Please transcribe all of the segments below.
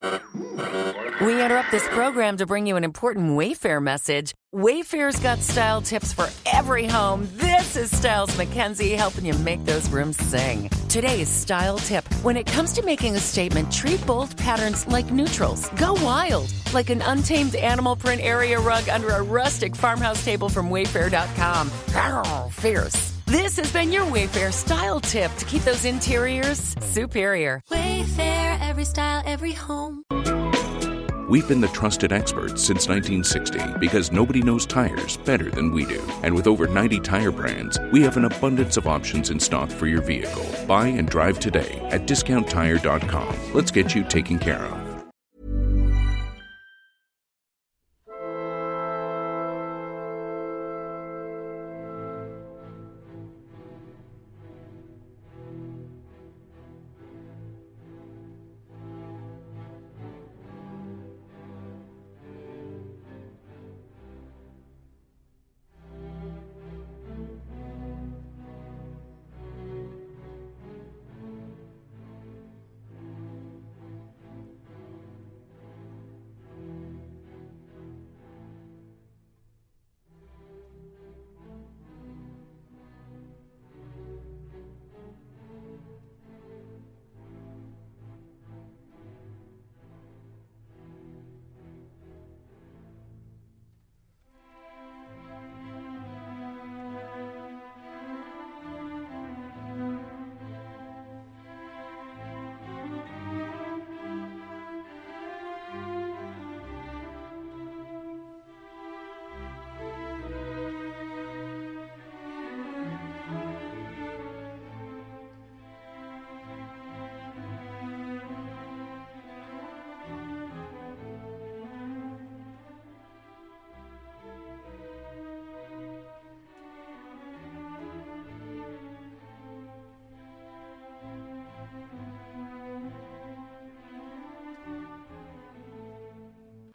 We interrupt this program to bring you an important Wayfair message. Wayfair's got style tips for every home. This is Styles McKenzie helping you make those rooms sing. Today's style tip. When it comes to making a statement, treat bold patterns like neutrals. Go wild, like an untamed animal print area rug under a rustic farmhouse table from Wayfair.com. Arr, fierce. This has been your Wayfair style tip to keep those interiors superior. Wayfair, every style, every home. We've been the trusted experts since 1960 because nobody knows tires better than we do. And with over 90 tire brands, we have an abundance of options in stock for your vehicle. Buy and drive today at discounttire.com. Let's get you taken care of.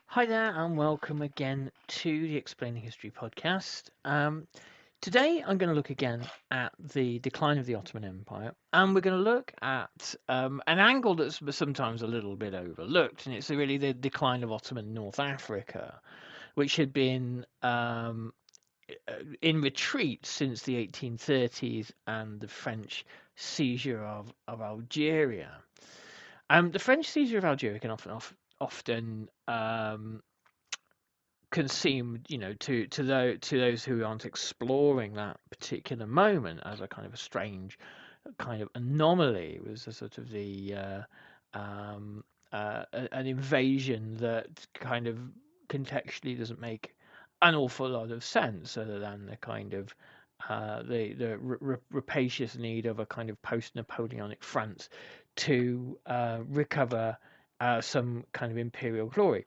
Hi there, and welcome again to the Explaining History podcast. Today I'm going to look again at the decline of the Ottoman Empire, and we're going to look at an angle that's sometimes a little bit overlooked, and it's really the decline of Ottoman North Africa, which had been in retreat since the 1830s and the French seizure of Algeria. The French seizure of Algeria can often can seem, to those who aren't exploring that particular moment as a kind of a strange kind of anomaly. It was a sort of an invasion that kind of contextually doesn't make an awful lot of sense, other than the kind of the rapacious need of a kind of post-Napoleonic France to recover some kind of imperial glory.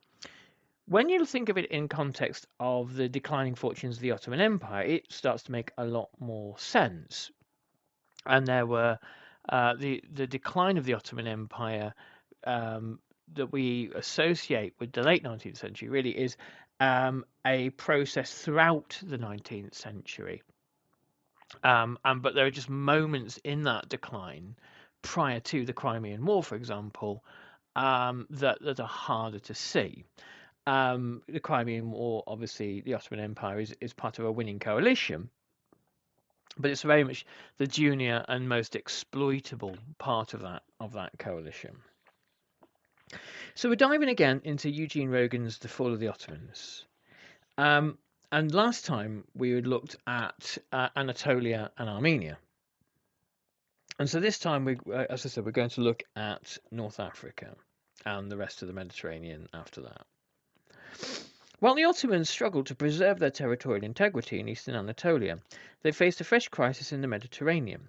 When you think of it in context of the declining fortunes of the Ottoman Empire, it starts to make a lot more sense. And there were the decline of the Ottoman Empire that we associate with the late 19th century really is a process throughout the 19th century. But there are just moments in that decline prior to the Crimean War, for example, that are harder to see. The Crimean War, obviously, the Ottoman Empire is part of a winning coalition, but it's very much the junior and most exploitable part of that coalition. So we're diving again into Eugene Rogan's The Fall of the Ottomans. And last time we had looked at Anatolia and Armenia. And so this time, as I said, we're going to look at North Africa and the rest of the Mediterranean after that. While the Ottomans struggled to preserve their territorial integrity in eastern Anatolia, they faced a fresh crisis in the Mediterranean.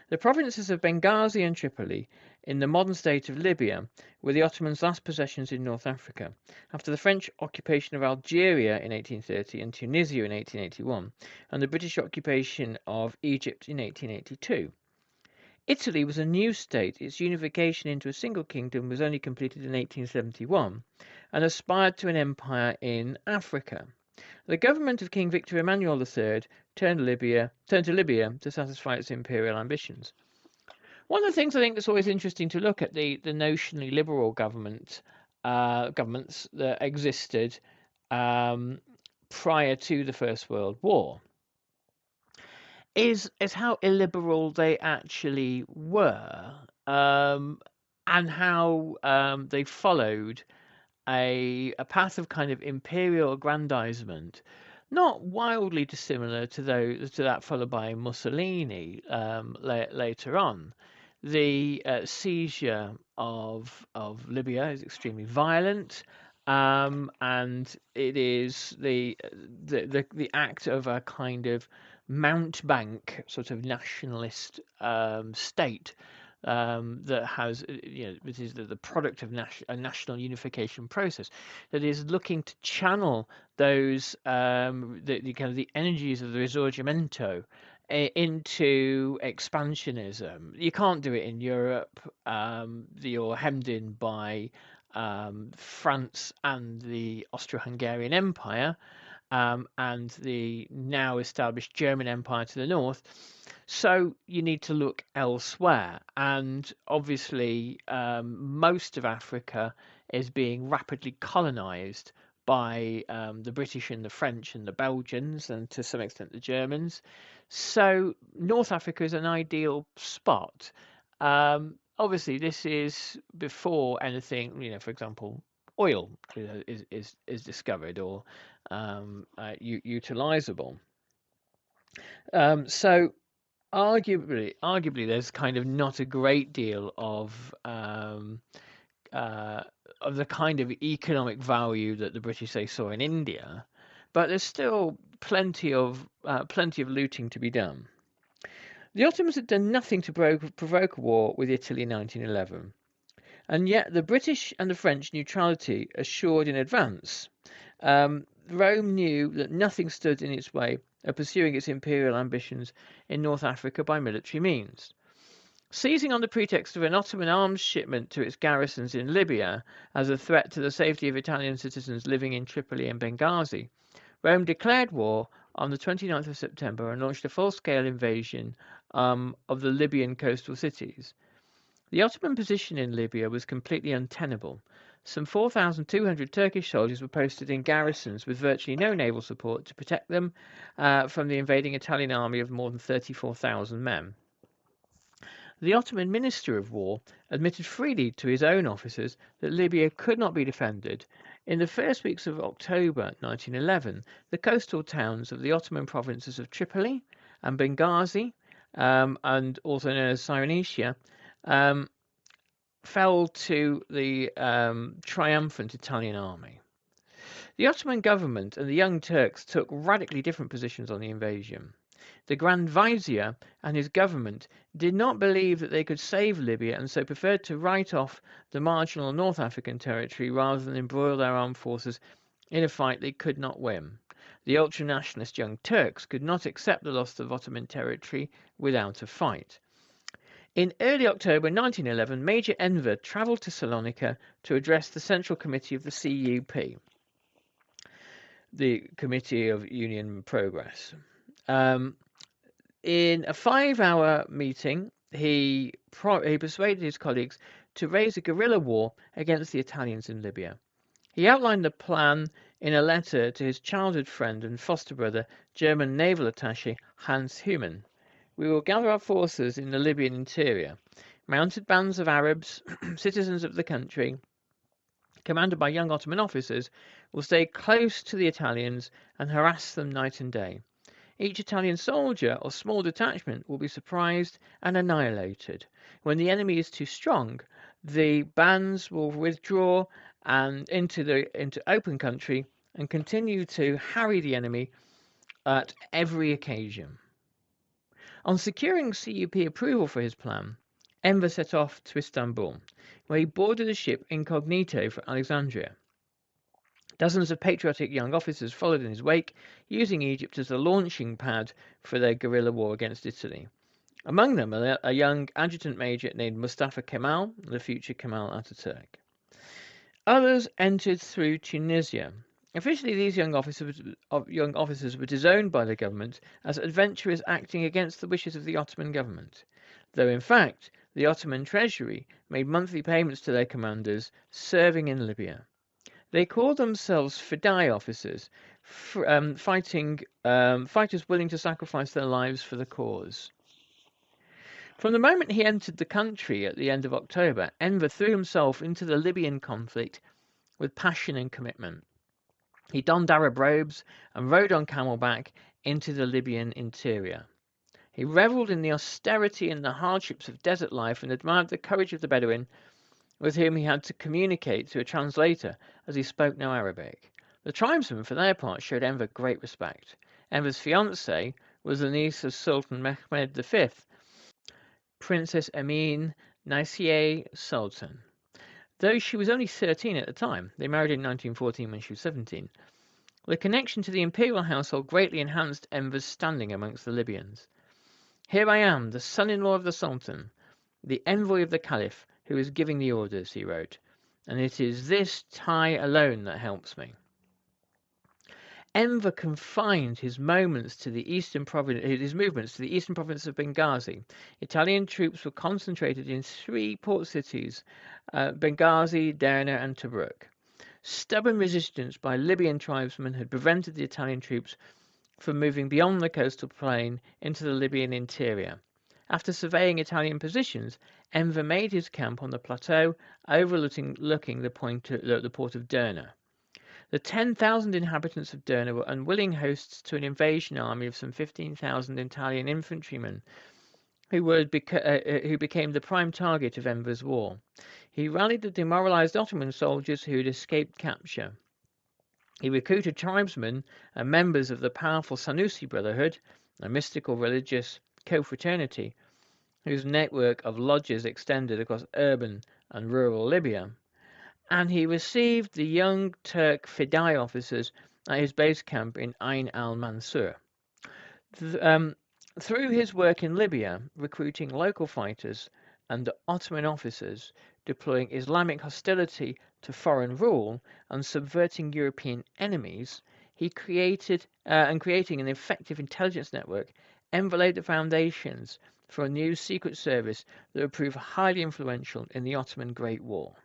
The provinces of Benghazi and Tripoli in the modern state of Libya were the Ottomans' last possessions in North Africa, after the French occupation of Algeria in 1830 and Tunisia in 1881, and the British occupation of Egypt in 1882. Italy was a new state. Its unification into a single kingdom was only completed in 1871 and aspired to an empire in Africa. The government of King Victor Emmanuel III turned to Libya to satisfy its imperial ambitions. One of the things I think that's always interesting to look at the notionally liberal government governments that existed um, prior to the First World War is how illiberal they actually were, and how they followed a path of kind of imperial aggrandizement, not wildly dissimilar to that followed by Mussolini later on. The seizure of Libya is extremely violent, and it is the act of a kind of mountebank sort of nationalist state that has, this is the product of a national unification process that is looking to channel those the kind of the energies of the Risorgimento into expansionism. You can't do it in Europe. You're hemmed in by France and the Austro-Hungarian Empire, and the now established German Empire to the north. So you need to look elsewhere. And obviously, most of Africa is being rapidly colonized by the British and the French and the Belgians, and to some extent the Germans. So North Africa is an ideal spot. Obviously, this is before anything, for example, oil is discovered or utilizable. So arguably, there's kind of not a great deal of the kind of economic value that the British they saw in India, but there's still plenty of looting to be done. The Ottomans had done nothing to provoke a war with Italy in 1911, and yet the British and the French neutrality assured in advance. Rome knew that nothing stood in its way of pursuing its imperial ambitions in North Africa by military means. Seizing on the pretext of an Ottoman arms shipment to its garrisons in Libya as a threat to the safety of Italian citizens living in Tripoli and Benghazi, Rome declared war on the 29th of September and launched a full-scale invasion of the Libyan coastal cities. The Ottoman position in Libya was completely untenable. Some 4,200 Turkish soldiers were posted in garrisons with virtually no naval support to protect them from the invading Italian army of more than 34,000 men. The Ottoman Minister of War admitted freely to his own officers that Libya could not be defended. In the first weeks of October 1911, the coastal towns of the Ottoman provinces of Tripoli and Benghazi, and also known as Cyrenaica, fell to the triumphant Italian army. The Ottoman government and the Young Turks took radically different positions on the invasion. The Grand Vizier and his government did not believe that they could save Libya, and so preferred to write off the marginal North African territory rather than embroil their armed forces in a fight they could not win. The ultra-nationalist Young Turks could not accept the loss of Ottoman territory without a fight. In early October 1911, Major Enver travelled to Salonika to address the Central Committee of the CUP, the Committee of Union and Progress. In a 5-hour meeting, he persuaded his colleagues to raise a guerrilla war against the Italians in Libya. He outlined the plan in a letter to his childhood friend and foster brother, German naval attaché Hans Heumann. We will gather our forces in the Libyan interior. Mounted bands of Arabs, citizens of the country, commanded by young Ottoman officers, will stay close to the Italians and harass them night and day. Each Italian soldier or small detachment will be surprised and annihilated. When the enemy is too strong, the bands will withdraw into open country and continue to harry the enemy at every occasion. On securing CUP approval for his plan, Enver set off to Istanbul, where he boarded a ship incognito for Alexandria. Dozens of patriotic young officers followed in his wake, using Egypt as a launching pad for their guerrilla war against Italy. Among them a young adjutant major named Mustafa Kemal, the future Kemal Ataturk. Others entered through Tunisia. Officially, these young officers were disowned by the government as adventurers acting against the wishes of the Ottoman government, though in fact the Ottoman treasury made monthly payments to their commanders serving in Libya. They called themselves fidei officers, fighters willing to sacrifice their lives for the cause. From the moment he entered the country at the end of October, Enver threw himself into the Libyan conflict with passion and commitment. He donned Arab robes and rode on camelback into the Libyan interior. He revelled in the austerity and the hardships of desert life and admired the courage of the Bedouin, with whom he had to communicate through a translator as he spoke no Arabic. The tribesmen, for their part, showed Enver great respect. Enver's fiancée was the niece of Sultan Mehmed V, Princess Amin Naisier Sultan. Though she was only 13 at the time, they married in 1914 when she was 17. The connection to the imperial household greatly enhanced Enver's standing amongst the Libyans. "Here I am, the son-in-law of the Sultan, the envoy of the Caliph, who is giving the orders," he wrote, "and it is this tie alone that helps me." Enver confined his movements to the eastern province of Benghazi. Italian troops were concentrated in 3 port cities, Benghazi, Derna, and Tobruk. Stubborn resistance by Libyan tribesmen had prevented the Italian troops from moving beyond the coastal plain into the Libyan interior. After surveying Italian positions, Enver made his camp on the plateau overlooking the port of Derna. The 10,000 inhabitants of Derna were unwilling hosts to an invasion army of some 15,000 Italian infantrymen, who became the prime target of Enver's war. He rallied the demoralized Ottoman soldiers who had escaped capture. He recruited tribesmen and members of the powerful Senussi Brotherhood, a mystical religious co-fraternity, whose network of lodges extended across urban and rural Libya. And he received the Young Turk fidei officers at his base camp in Ain al-Mansur. Through his work in Libya, recruiting local fighters and Ottoman officers, deploying Islamic hostility to foreign rule, and subverting European enemies, creating an effective intelligence network, Enver laid the foundations for a new secret service that would prove highly influential in the Ottoman Great War.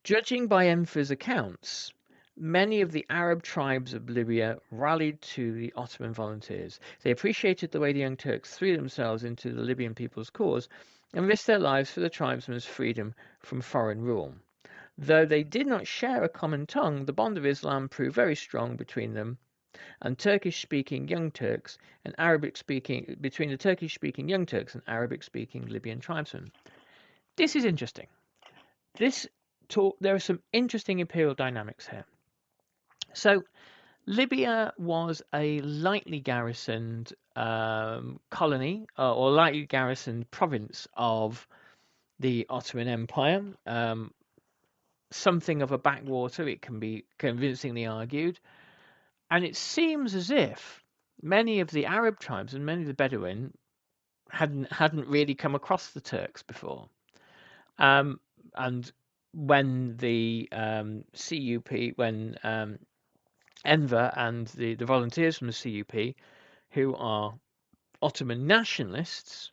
Judging by Enver's accounts, many of the Arab tribes of Libya rallied to the Ottoman volunteers. They appreciated the way the Young Turks threw themselves into the Libyan people's cause and risked their lives for the tribesmen's freedom from foreign rule. Though they did not share a common tongue, the bond of Islam proved very strong between them and Turkish-speaking Young Turks and between the Turkish-speaking Young Turks and Arabic-speaking Libyan tribesmen. This is interesting. There are some interesting imperial dynamics here. So, Libya was a lightly garrisoned colony or lightly garrisoned province of the Ottoman Empire. Something of a backwater, it can be convincingly argued. And it seems as if many of the Arab tribes and many of the Bedouin hadn't really come across the Turks before. And when the Enver and the volunteers from the CUP, who are Ottoman nationalists,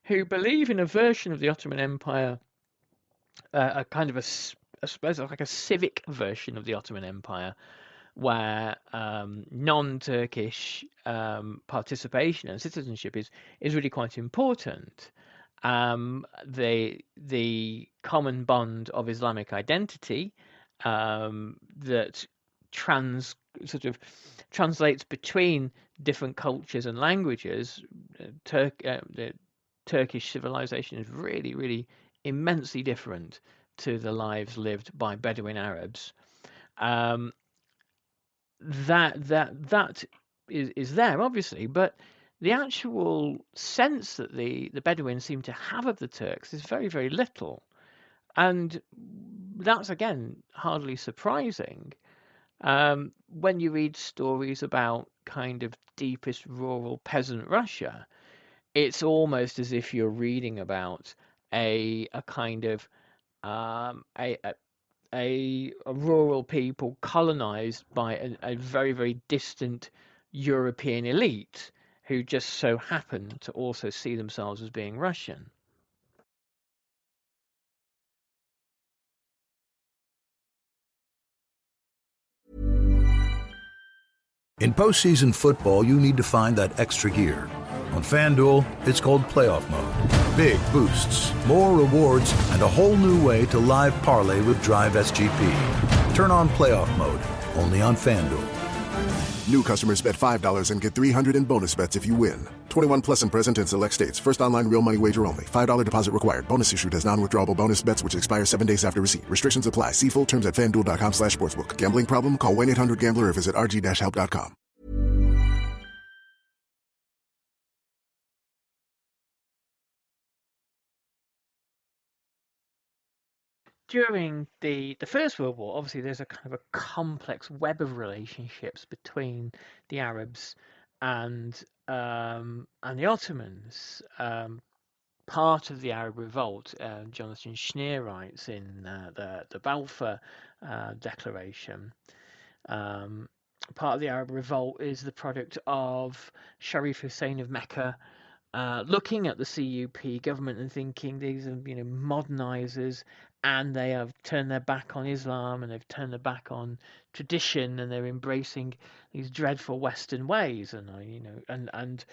who believe in a version of the Ottoman Empire, a kind of I suppose like a civic version of the Ottoman Empire, where non-Turkish participation and citizenship is really quite important. The common bond of Islamic identity that translates between different cultures and languages. The Turkish civilization is really, really immensely different to the lives lived by Bedouin Arabs. That is there, obviously, but the actual sense that the Bedouins seem to have of the Turks is very, very little. And that's, again, hardly surprising. When you read stories about kind of deepest rural peasant Russia, it's almost as if you're reading about a kind of a rural people colonized by a very, very distant European elite who just so happen to also see themselves as being Russian. In postseason football, you need to find that extra gear. On FanDuel, it's called Playoff Mode. Big boosts, more rewards, and a whole new way to live parlay with Drive SGP. Turn on Playoff Mode, only on FanDuel. New customers bet $5 and get $300 in bonus bets if you win. 21 plus and present in select states. First online real money wager only. $5 deposit required. Bonus issued as non-withdrawable bonus bets which expire 7 days after receipt. Restrictions apply. See full terms at FanDuel.com/sportsbook. Gambling problem? Call 1-800-GAMBLER or visit rg-help.com. During the First World War, obviously there's a kind of a complex web of relationships between the Arabs and the Ottomans. Part of the Arab revolt, Jonathan Schneer writes in the Balfour Declaration. Part of the Arab revolt is the product of Sharif Hussein of Mecca looking at the CUP government and thinking these are, modernizers, and they have turned their back on Islam and they've turned their back on tradition, and they're embracing these dreadful Western ways, and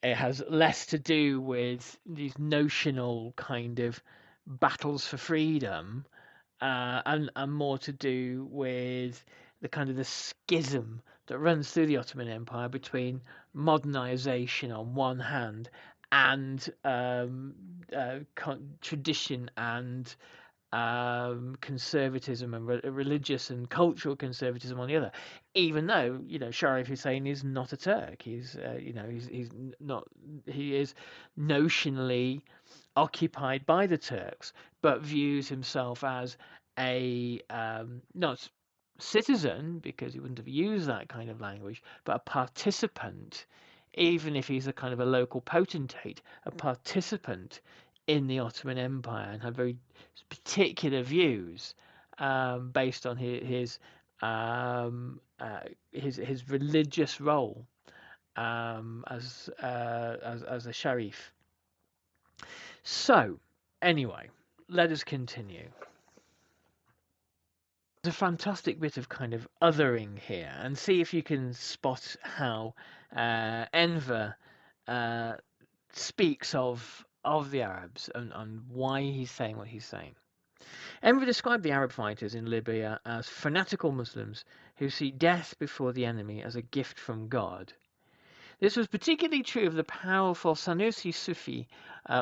it has less to do with these notional kind of battles for freedom, and more to do with the kind of the schism that runs through the Ottoman Empire between modernization on one hand and tradition and conservatism and religious and cultural conservatism on the other. Even though Sharif Hussein is not a Turk, he's not. He is notionally occupied by the Turks, but views himself as a not citizen, because he wouldn't have used that kind of language, but a participant, even if he's a kind of a local potentate, a participant in the Ottoman Empire, and had very particular views based on his religious role as a sharif. So, anyway, let us continue. There's a fantastic bit of kind of othering here, and see if you can spot how Enver speaks of the Arabs and why he's saying what he's saying. Enver described the Arab fighters in Libya as fanatical Muslims who see death before the enemy as a gift from God. This was particularly true of the powerful Senussi Sufi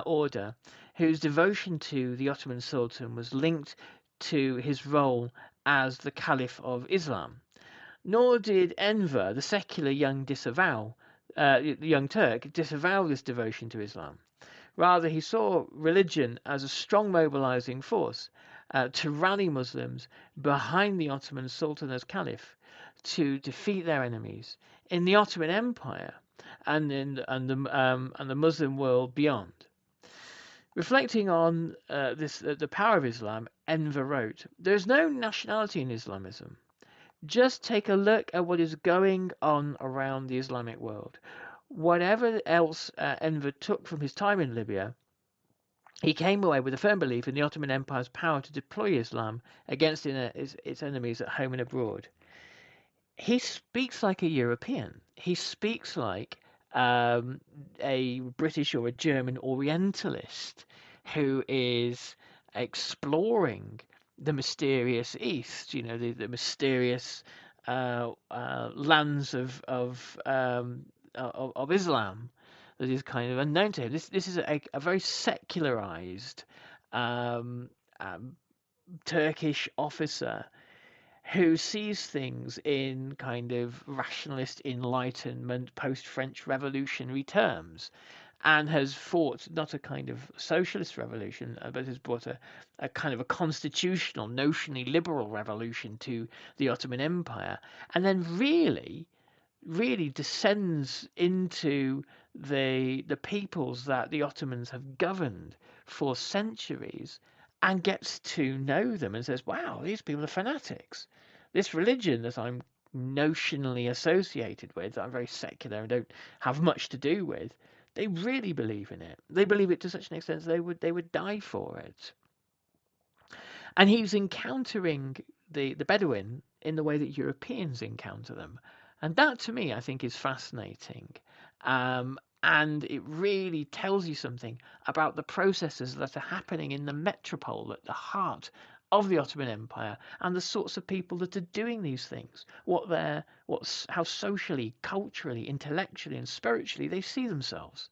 order, whose devotion to the Ottoman Sultan was linked to his role as the Caliph of Islam. Nor did Enver, the secular young Turk, disavow this devotion to Islam. Rather, he saw religion as a strong mobilizing force to rally Muslims behind the Ottoman Sultan as Caliph to defeat their enemies in the Ottoman Empire and the Muslim world beyond. Reflecting on the power of Islam, Enver wrote, "There is no nationality in Islamism. Just take a look at what is going on around the Islamic world. Whatever else Enver took from his time in Libya, he came away with a firm belief in the Ottoman Empire's power to deploy Islam against its enemies at home and abroad." He speaks like a European. He speaks like a British or a German Orientalist who is exploring the mysterious East, the mysterious lands of Islam that is kind of unknown to him. This is a very secularized Turkish officer who sees things in kind of rationalist Enlightenment, post-French revolutionary terms, and has fought not a kind of socialist revolution, but has brought a kind of a constitutional, notionally liberal revolution to the Ottoman Empire, and then really descends into the peoples that the Ottomans have governed for centuries, and gets to know them and says, wow, these people are fanatics. This religion that I'm notionally associated with, that are very secular and don't have much to do with, they really believe in it. They believe it to such an extent that they would die for it. And he was encountering the Bedouin in the way that Europeans encounter them. And that, to me, I think is fascinating. And it really tells you something about the processes that are happening in the metropole, at the heart of the Ottoman Empire, and the sorts of people that are doing these things, how socially, culturally, intellectually, and spiritually they see themselves.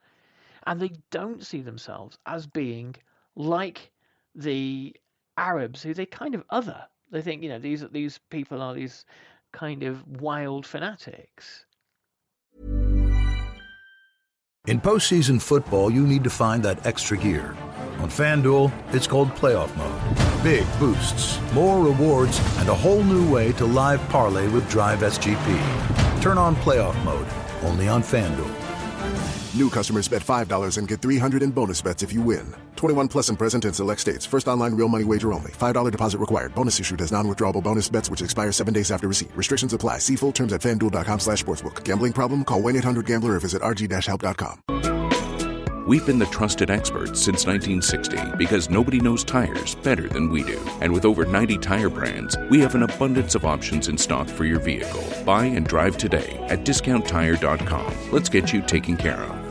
And they don't see themselves as being like the Arabs, who they kind of other. They think, these people are these kind of wild fanatics. In postseason football, you need to find that extra gear. On FanDuel, it's called playoff mode. Big boosts, more rewards, and a whole new way to live parlay with Drive SGP. Turn on playoff mode, only on FanDuel. New customers bet $5 and get $300 in bonus bets if you win. 21 plus and present in select states. First online real money wager only. $5 deposit required. Bonus issued as non-withdrawable bonus bets which expire 7 days after receipt. Restrictions apply. See full terms at FanDuel.com/sportsbook. Gambling problem? Call 1-800-GAMBLER or visit rg-help.com. We've been the trusted experts since 1960 because nobody knows tires better than we do. And with over 90 tire brands, we have an abundance of options in stock for your vehicle. Buy and drive today at discounttire.com. Let's get you taken care of.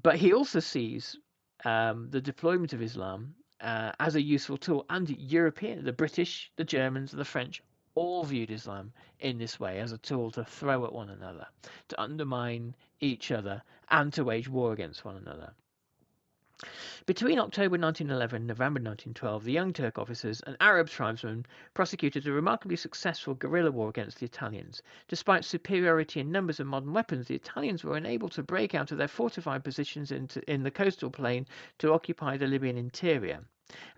But he also sees the deployment of Islam as a useful tool, and the British, the Germans, and the French all viewed Islam in this way, as a tool to throw at one another, to undermine each other, and to wage war against one another. Between October 1911 and November 1912, the Young Turk officers and Arab tribesmen prosecuted a remarkably successful guerrilla war against the Italians. Despite superiority in numbers and modern weapons, the Italians were unable to break out of their fortified positions in the coastal plain to occupy the Libyan interior.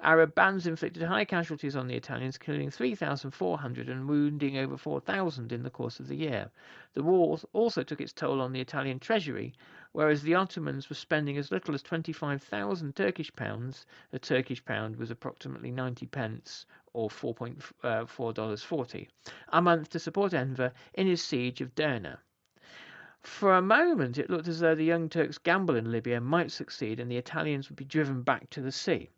Arab bands inflicted high casualties on the Italians, killing 3,400 and wounding over 4,000 in the course of the year. The war also took its toll on the Italian treasury, whereas the Ottomans were spending as little as 25,000 Turkish pounds. A Turkish pound was approximately 90 pence, or $4.40, a month to support Enver in his siege of Derna. For a moment, it looked as though the Young Turks' gamble in Libya might succeed and the Italians would be driven back to the sea.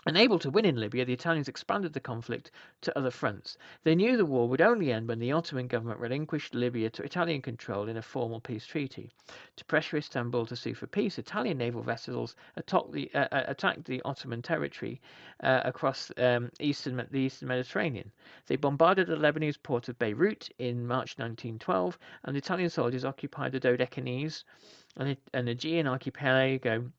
Unable to win in Libya, the Italians expanded the conflict to other fronts. They knew the war would only end when the Ottoman government relinquished Libya to Italian control in a formal peace treaty. To pressure Istanbul to sue for peace, Italian naval vessels attacked the Ottoman territory across the eastern Mediterranean. They bombarded the Lebanese port of Beirut in March 1912, and the Italian soldiers occupied the Dodecanese, an Aegean archipelago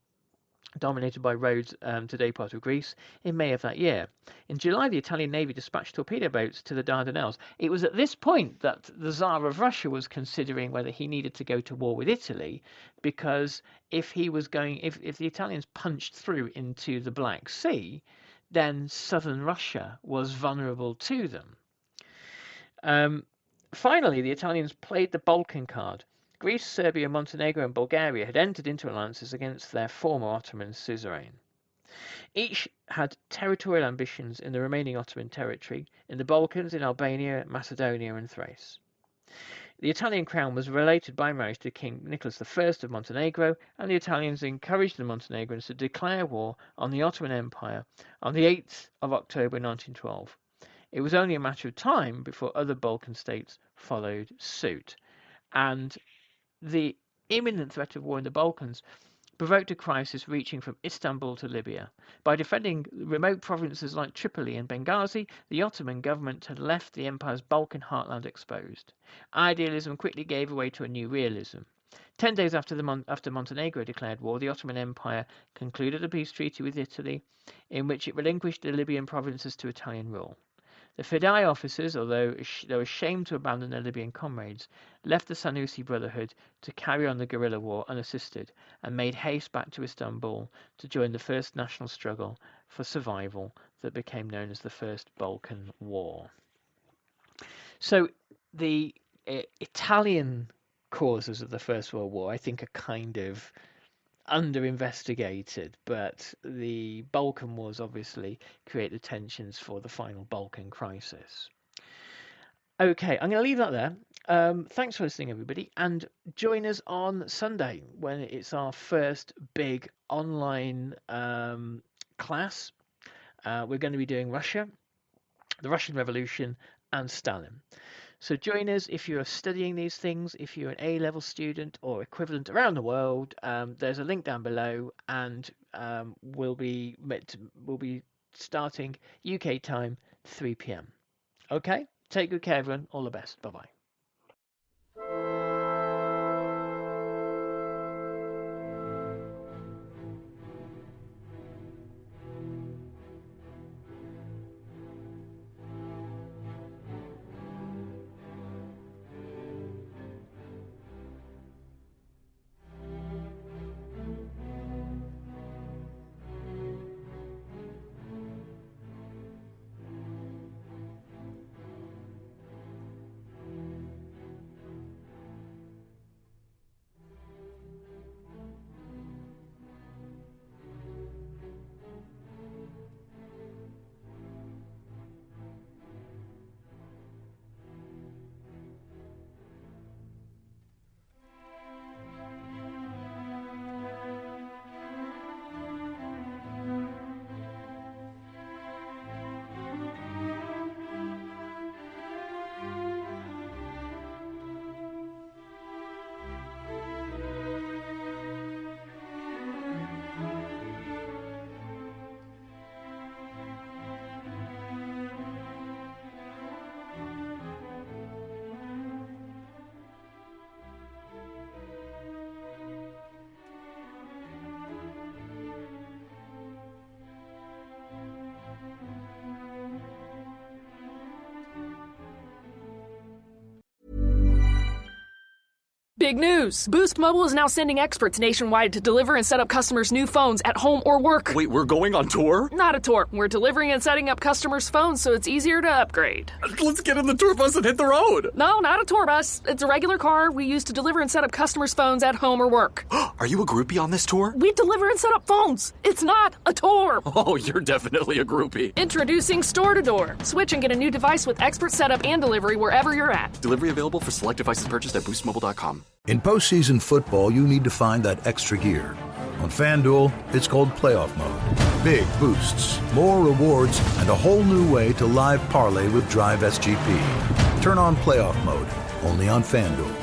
dominated by Rhodes, today part of Greece, in May of that year. In July, the Italian Navy dispatched torpedo boats to the Dardanelles. It was at this point that the Tsar of Russia was considering whether he needed to go to war with Italy, because if the Italians punched through into the Black Sea, then southern Russia was vulnerable to them. Finally, the Italians played the Balkan card. Greece, Serbia, Montenegro and Bulgaria had entered into alliances against their former Ottoman suzerain. Each had territorial ambitions in the remaining Ottoman territory, in the Balkans, in Albania, Macedonia and Thrace. The Italian crown was related by marriage to King Nicholas I of Montenegro, and the Italians encouraged the Montenegrins to declare war on the Ottoman Empire on the 8th of October 1912. It was only a matter of time before other Balkan states followed suit, and the imminent threat of war in the Balkans provoked a crisis reaching from Istanbul to Libya. By defending remote provinces like Tripoli and Benghazi, the Ottoman government had left the empire's Balkan heartland exposed. Idealism quickly gave way to a new realism. 10 days after Montenegro declared war, the Ottoman Empire concluded a peace treaty with Italy, in which it relinquished the Libyan provinces to Italian rule. The Fidei officers, although they were ashamed to abandon their Libyan comrades, left the Senussi Brotherhood to carry on the guerrilla war unassisted, and made haste back to Istanbul to join the first national struggle for survival that became known as the First Balkan War. So the Italian causes of the First World War, I think, are kind of under-investigated, but the Balkan Wars obviously create the tensions for the final Balkan crisis. Okay, I'm going to leave that there. Thanks for listening, everybody, and join us on Sunday when it's our first big online class. We're going to be doing Russia, the Russian Revolution, and Stalin. So join us if you're studying these things, if you're an A-level student or equivalent around the world. There's a link down below, and we'll be starting UK time 3 p.m. Okay, take good care, everyone. All the best. Bye-bye. Big news! Boost Mobile is now sending experts nationwide to deliver and set up customers' new phones at home or work. Wait, we're going on tour? Not a tour. We're delivering and setting up customers' phones so it's easier to upgrade. Let's get in the tour bus and hit the road. No, not a tour bus. It's a regular car we use to deliver and set up customers' phones at home or work. Are you a groupie on this tour? We deliver and set up phones. It's not a tour. Oh, you're definitely a groupie. Introducing Store to Door. Switch and get a new device with expert setup and delivery wherever you're at. Delivery available for select devices purchased at boostmobile.com. In postseason football, you need to find that extra gear. On FanDuel, it's called playoff mode. Big boosts, more rewards, and a whole new way to live parlay with Drive SGP. Turn on playoff mode, only on FanDuel.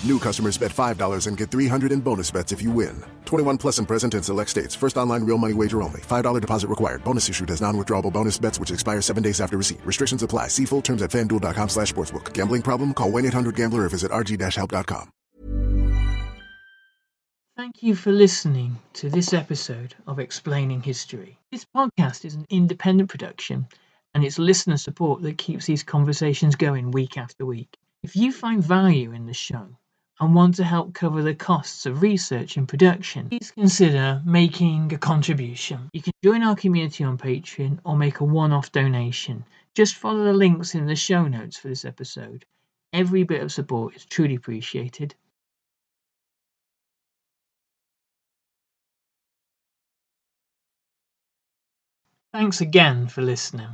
New customers bet $5 and get $300 in bonus bets if you win. 21 plus and present in select states. First online real money wager only. $5 deposit required. Bonus issued as non-withdrawable bonus bets which expire 7 days after receipt. Restrictions apply. See full terms at FanDuel.com/sportsbook. Gambling problem? Call 1-800-GAMBLER or visit rg-help.com. Thank you for listening to this episode of Explaining History. This podcast is an independent production, and it's listener support that keeps these conversations going week after week. If you find value in the show and want to help cover the costs of research and production, please consider making a contribution. You can join our community on Patreon or make a one-off donation. Just follow the links in the show notes for this episode. Every bit of support is truly appreciated. Thanks again for listening.